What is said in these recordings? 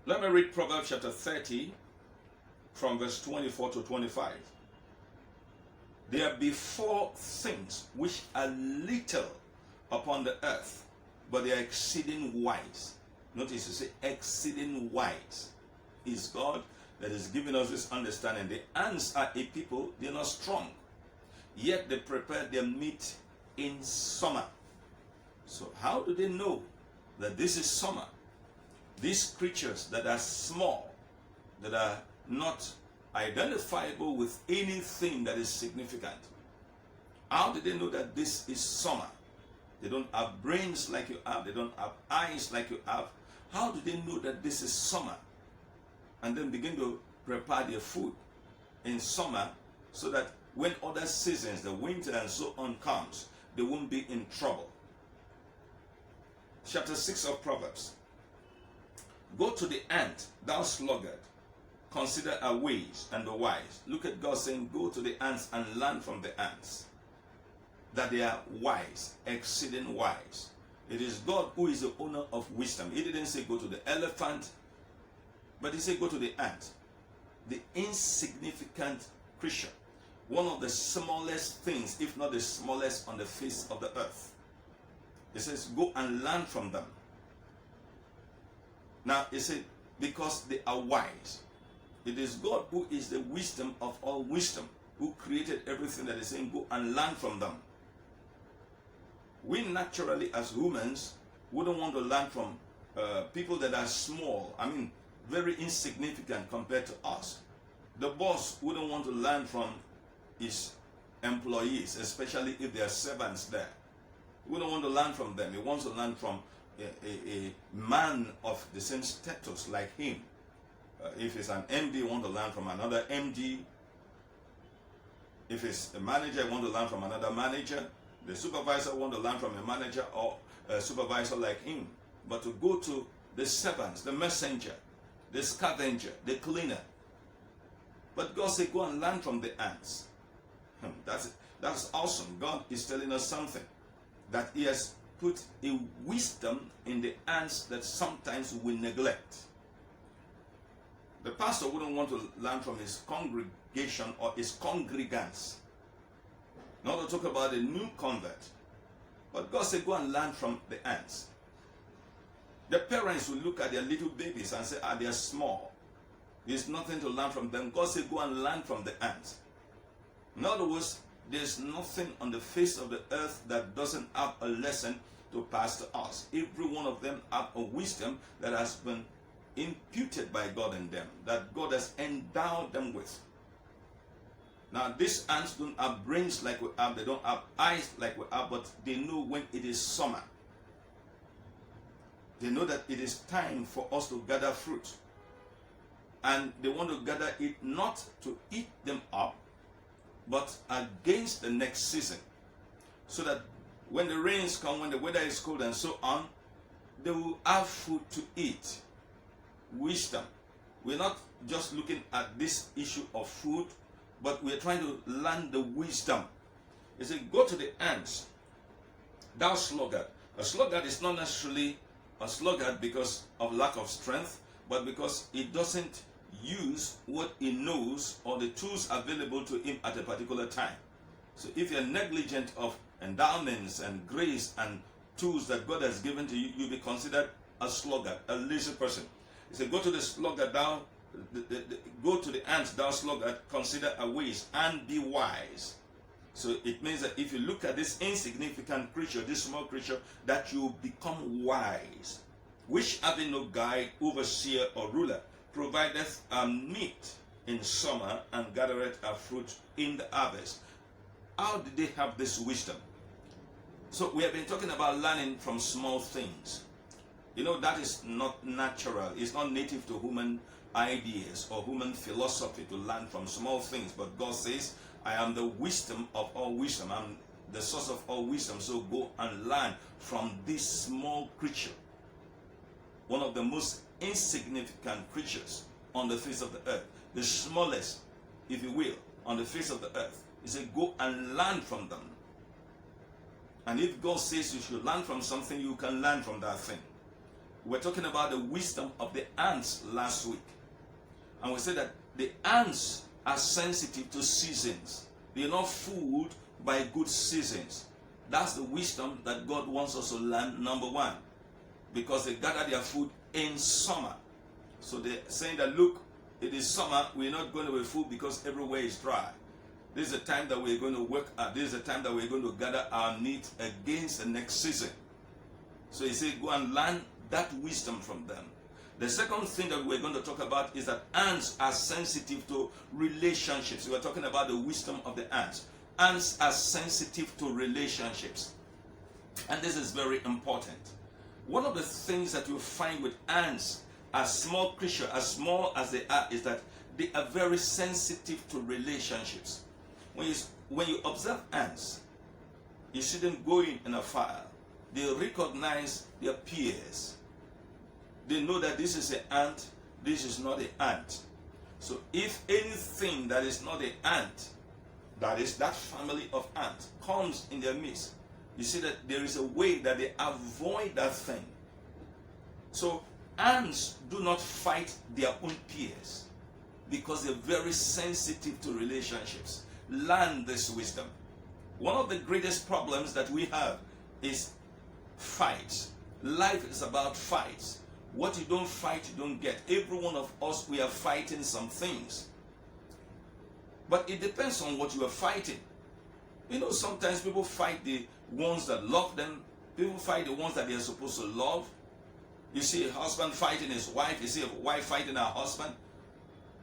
Let me read Proverbs chapter 30 from verse 24 to 25. There be four things which are little upon the earth, but they are exceeding wise. Notice you say exceeding wise is God that is giving us this understanding. The ants are a people, they are not strong, yet they prepare their meat in summer. So how do they know that this is summer? These creatures that are small, that are not identifiable with anything that is significant, how do they know that this is summer? They don't have brains like you have, they don't have eyes like you have. How do they know that this is summer? And then begin to prepare their food in summer so that when other seasons, the winter and so on comes, they won't be in trouble. Chapter 6 of Proverbs. Go to the ant, thou sluggard, consider her ways and be wise. Look at God saying, go to the ants and learn from the ants, that they are wise, exceeding wise. It is God who is the owner of wisdom. He didn't say go to the elephant, but he said go to the ant, the insignificant creature, one of the smallest things, if not the smallest on the face of the earth. He says go and learn from them. Now he said because they are wise. It is God who is the wisdom of all wisdom, who created everything, that is saying go and learn from them. We naturally as humans wouldn't want to learn from people that are small, very insignificant compared to us. The boss wouldn't want to learn from his employees, especially if there are servants there. He wouldn't want to learn from them. He wants to learn from a man of the same status like him. If it's an MD, you want to learn from another MD. If it's a manager, you want to learn from another manager. The supervisor want to learn from a manager or a supervisor like him. But to go to the servants, the messenger, the scavenger, the cleaner. But God said, go and learn from the ants. That's awesome. God is telling us something. That he has put a wisdom in the ants that sometimes we neglect. The pastor wouldn't want to learn from his congregation or his congregants. Not to talk about a new convert. But God said, go and learn from the ants. The parents will look at their little babies and say, they are small. There's nothing to learn from them. God said, go and learn from the ants. In other words, there's nothing on the face of the earth that doesn't have a lesson to pass to us. Every one of them have a wisdom that has been imputed by God in them, that God has endowed them with. Now, these ants don't have brains like we have, they don't have eyes like we have, but they know when it is summer. They know that it is time for us to gather fruit. And they want to gather it not to eat them up, but against the next season. So that when the rains come, when the weather is cold and so on, they will have food to eat. Wisdom. We're not just looking at this issue of food, but we're trying to learn the wisdom. He said, go to the ants, thou sluggard. A sluggard is not necessarily a sluggard because of lack of strength, but because he doesn't use what he knows or the tools available to him at a particular time. So if you're negligent of endowments and grace and tools that God has given to you, you'll be considered a sluggard, a lazy person. He said, go to the sluggard, go to the ants, thou sluggard, consider her ways and be wise. So it means that if you look at this insignificant creature, this small creature, that you become wise, which having no guide, overseer, or ruler, provideth meat in summer and gathereth her fruit in the harvest. How did they have this wisdom? So we have been talking about learning from small things. You know, that is not natural. It's not native to human ideas or human philosophy to learn from small things. But God says, I am the wisdom of all wisdom. I'm the source of all wisdom. So go and learn from this small creature. One of the most insignificant creatures on the face of the earth. The smallest, if you will, on the face of the earth. He said, go and learn from them. And if God says you should learn from something, you can learn from that thing. We're talking about the wisdom of the ants last week. And we said that the ants are sensitive to seasons. They're not fooled by good seasons. That's the wisdom that God wants us to learn, number one. Because they gather their food in summer. So they're saying that, look, it is summer, we're not going to be full because everywhere is dry. This is the time that we're going to work at. This is the time that we're going to gather our needs against the next season. So he said, go and learn that wisdom from them. The second thing that we're going to talk about is that ants are sensitive to relationships. We're talking about the wisdom of the ants. Ants are sensitive to relationships. And this is very important. One of the things that you find with ants, as small creatures, as small as they are, is that they are very sensitive to relationships. When you observe ants, you see them going in a file. They recognize their peers. They know that this is an ant, this is not an ant. So if anything that is not an ant, that is that family of ants, comes in their midst, you see that there is a way that they avoid that thing. So ants do not fight their own peers because they're very sensitive to relationships. Learn this wisdom. One of the greatest problems that we have is fights. Life is about fights. What you don't fight, you don't get. Every one of us, we are fighting some things. But it depends on what you are fighting. You know, sometimes people fight the ones that love them. People fight the ones that they are supposed to love. You see a husband fighting his wife. You see a wife fighting her husband.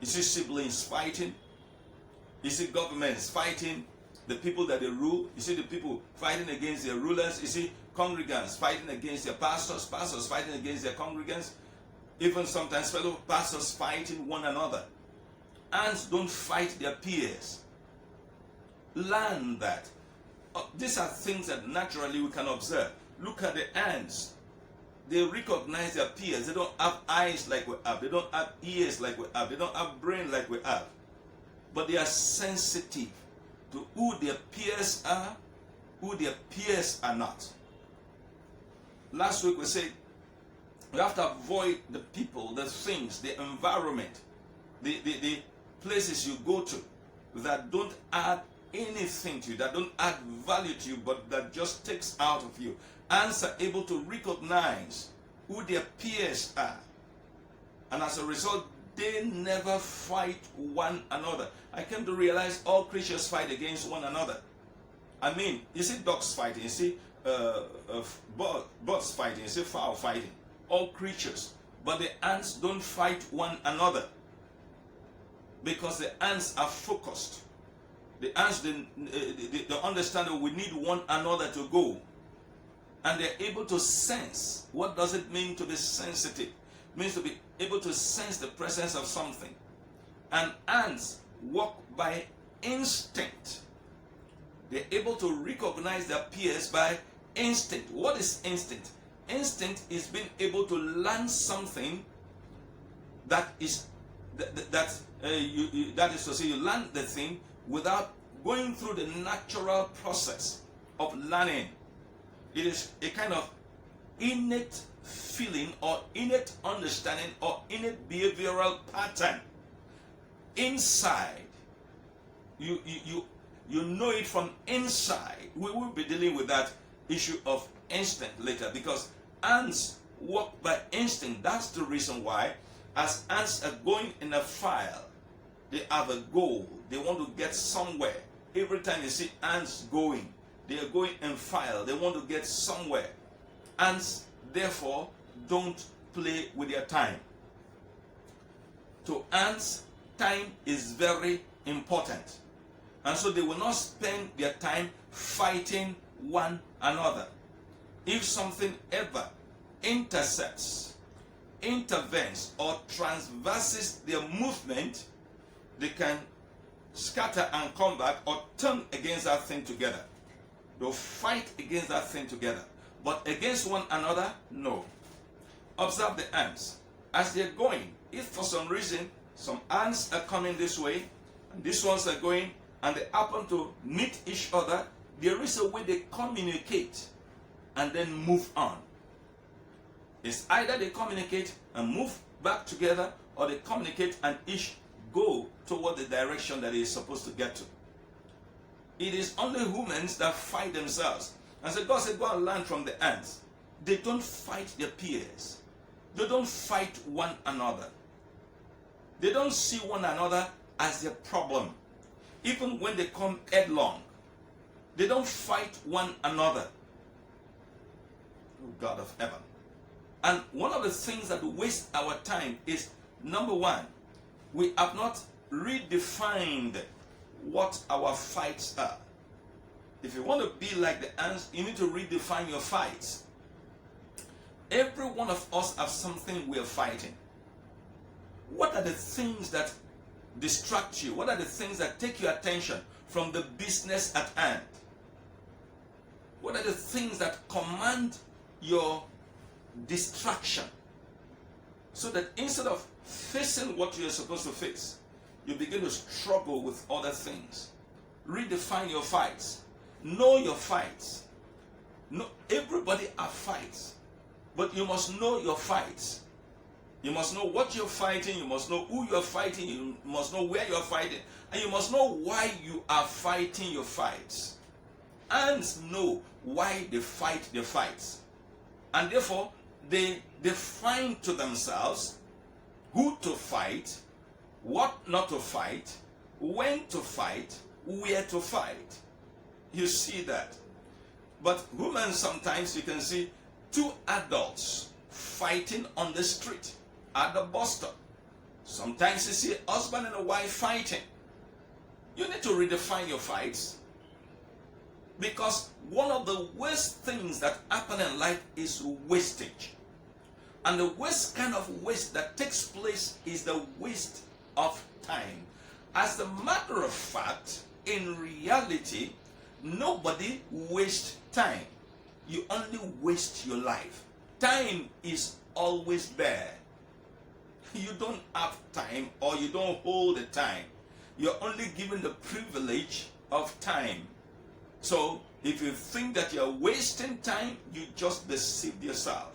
You see siblings fighting. You see governments fighting the people that they rule. You see the people fighting against their rulers. You see congregants fighting against their pastors. Pastors fighting against their congregants. Even sometimes fellow pastors fighting one another. Ants don't fight their peers. Learn that. These are things that naturally we can observe. Look at the ants. They recognize their peers. They don't have eyes like we have. They don't have ears like we have. They don't have brain like we have. But they are sensitive to who their peers are, who their peers are not. Last week we said we have to avoid the people, the things, the environment, the places you go to that don't add anything to you, that don't add value to you, but that just takes out of you. Ants are able to recognize who their peers are. And as a result, they never fight one another. I came to realize all creatures fight against one another. I mean, you see dogs fighting, you see birds fighting, you see fowl fighting. All creatures. But the ants don't fight one another. Because the ants are focused. The ants, they understand that we need one another to go. And they're able to sense. What does it mean to be sensitive? It means to be able to sense the presence of something. And ants walk by instinct. They're able to recognize their peers by instinct. What is instinct? Instinct is being able to learn something that is that is to say, you learn the thing without going through the natural process of learning. It is a kind of innate feeling or innate understanding or innate behavioral pattern inside. You know it from inside. We will be dealing with that issue of instinct later, because ants walk by instinct. That's the reason why, as ants are going in a file, they have a goal. They want to get somewhere. Every time you see ants going, they are going in file. They want to get somewhere. Ants, therefore, don't play with their time. To ants, time is very important. And so they will not spend their time fighting one another. If something ever intercepts, intervenes, or transverses their movement, they can scatter and come back or turn against that thing together. They'll fight against that thing together. But against one another, no. Observe the ants. As they're going, if for some reason some ants are coming this way, and these ones are going, and they happen to meet each other, there is a way they communicate and then move on. It's either they communicate and move back together, or they communicate and each go toward the direction that is supposed to get to. It is only humans that fight themselves. And so God said, go and learn from the ants. They don't fight their peers. They don't fight one another. They don't see one another as their problem. Even when they come headlong, they don't fight one another. Oh, God of heaven. And one of the things that waste our time is, number one, we have not redefined what our fights are. If you want to be like the ants, you need to redefine your fights. Every one of us have something we are fighting. What are the things that distract you? What are the things that take your attention from the business at hand? What are the things that command your distraction? So that instead of facing what you're supposed to face, you begin to struggle with other things. Redefine your fights. Know your fights. No, everybody has fights. But you must know your fights. You must know what you're fighting. You must know who you're fighting. You must know where you're fighting. And you must know why you are fighting your fights. Ants know why they fight their fights. And therefore, they define to themselves who to fight, what not to fight, when to fight, where to fight. You see that. But humans, sometimes you can see two adults fighting on the street, at the bus stop. Sometimes you see a husband and a wife fighting. You need to redefine your fights. Because one of the worst things that happen in life is wastage. And the worst kind of waste that takes place is the waste of time. As a matter of fact, in reality, nobody wastes time. You only waste your life. Time is always there. You don't have time, or you don't hold the time. You're only given the privilege of time. So, if you think that you're wasting time, you just deceive yourself.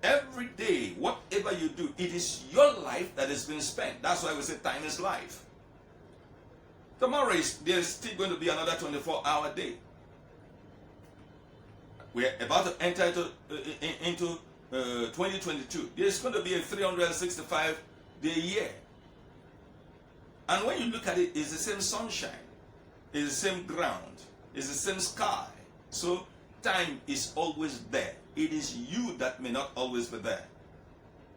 Every day, whatever you do, it is your life that is being spent. That's why we say time is life. Tomorrow, there's still going to be another 24-hour day. We're about to enter into 2022. There's going to be a 365-day year. And when you look at it, it's the same sunshine. It's the same ground. It's the same sky. So time is always there. It is you that may not always be there.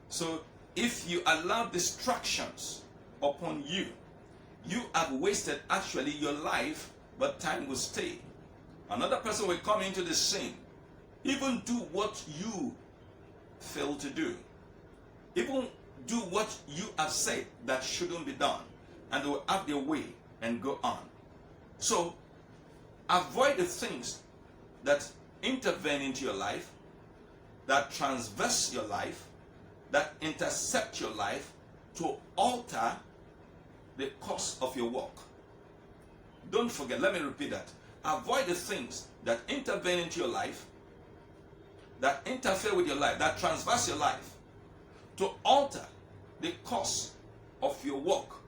So if you allow distractions upon you, you have wasted actually your life, but time will stay. Another person will come into the scene, even do what you fail to do. Even do what you have said that shouldn't be done. And they will have their way and go on. So, avoid the things that intervene into your life, that transverse your life, that intercept your life to alter the course of your walk. Don't forget, let me repeat that. Avoid the things that intervene into your life, that interfere with your life, that transverse your life, to alter the course of your walk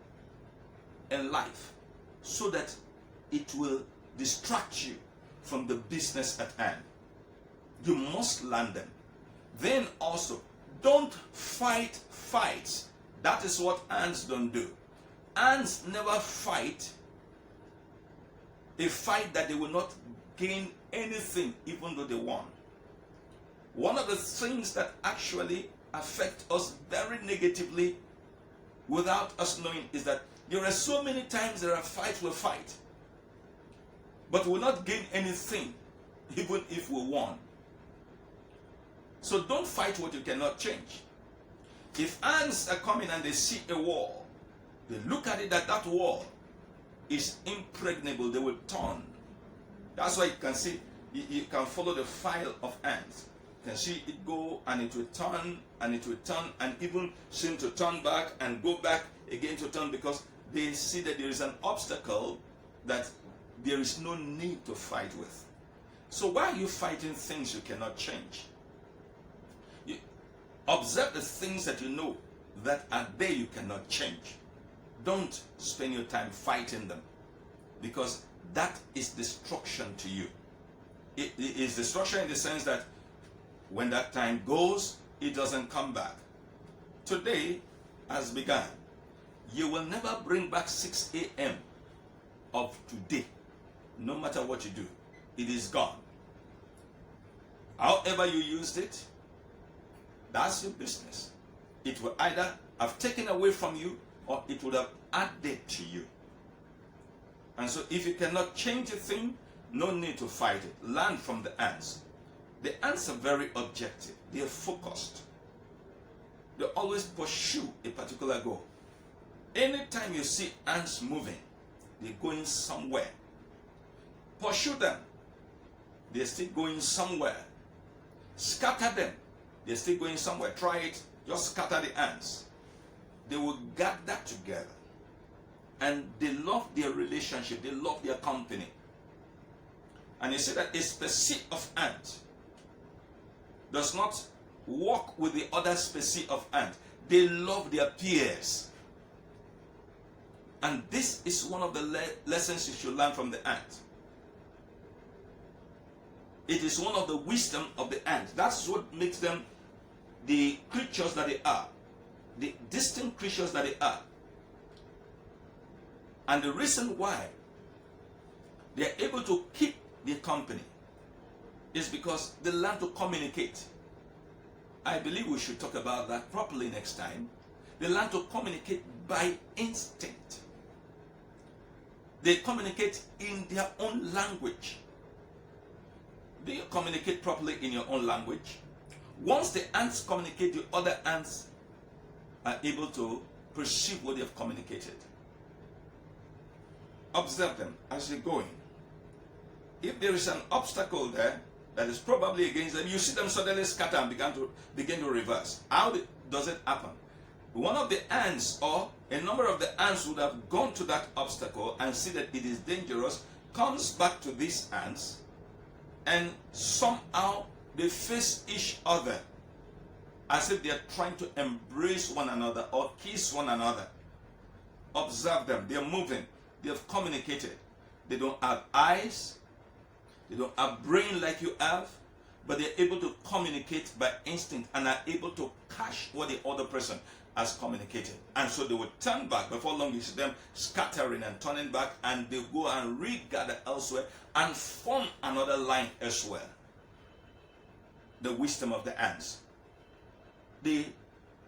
in life, so that it will distract you from the business at hand. You must learn them. Then also, don't fight fights. That is what ants don't do. Ants never fight a fight that they will not gain anything, even though they won. One of the things that actually affect us very negatively without us knowing is that there are so many times there are fights we fight, but we will not gain anything, even if we won. So don't fight what you cannot change. If ants are coming and they see a wall, they look at it that wall is impregnable, they will turn. That's why you can see, you can follow the file of ants. You can see it go and it will turn and it will turn and even seem to turn back and go back again to turn, because they see that there is an obstacle that there is no need to fight with. So why are you fighting things you cannot change? Observe the things that you know that are there you cannot change. Don't spend your time fighting them, because that is destruction to you. It is destruction in the sense that when that time goes, it doesn't come back. Today has begun. You will never bring back 6 a.m. of today, no matter what you do. It is gone. However you used it, that's your business. It will either have taken away from you, or it would have added to you. And so if you cannot change a thing, no need to fight it. Learn from the ants. The ants are very objective. They are focused. They always pursue a particular goal. Anytime you see ants moving, they're going somewhere. Pursue them. They're still going somewhere. Scatter them. They're still going somewhere. Try it. Just scatter the ants. They will gather together. And they love their relationship. They love their company. And you see that a species of ant does not walk with the other species of ant. They love their peers. And this is one of the lessons you should learn from the ant. It is one of the wisdom of the ant. That's what makes them the creatures that they are. The distinct creatures that they are. And the reason why they are able to keep their company is because they learn to communicate. I believe we should talk about that properly next time. They learn to communicate by instinct. They communicate in their own language. Do you communicate properly in your own language? Once the ants communicate, the other ants are able to perceive what they have communicated. Observe them as they're going. If there is an obstacle there that is probably against them, you see them suddenly scatter and begin to reverse. How does it happen? One of the ants, or a number of the ants, would have gone to that obstacle and see that it is dangerous, comes back to these ants, and somehow they face each other as if they are trying to embrace one another or kiss one another. Observe them. They are moving. They have communicated. They don't have eyes. They don't have brain like you have. But they're able to communicate by instinct and are able to catch what the other person has communicated. And so they will turn back. Before long, you see them scattering and turning back, and they go and regather elsewhere and form another line elsewhere. The wisdom of the ants. They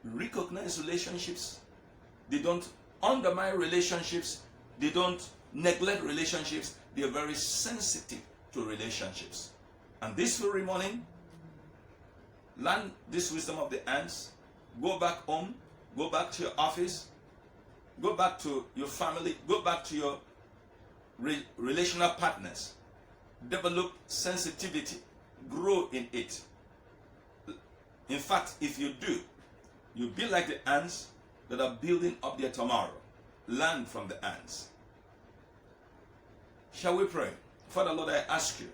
recognize relationships. They don't undermine relationships. They don't neglect relationships. They are very sensitive to relationships. And this very morning, learn this wisdom of the ants. Go back home. Go back to your office. Go back to your family. Go back to your relational partners. Develop sensitivity. Grow in it. In fact, if you do, you'll be like the ants that are building up their tomorrow. Learn from the ants. Shall we pray? Father, Lord, I ask you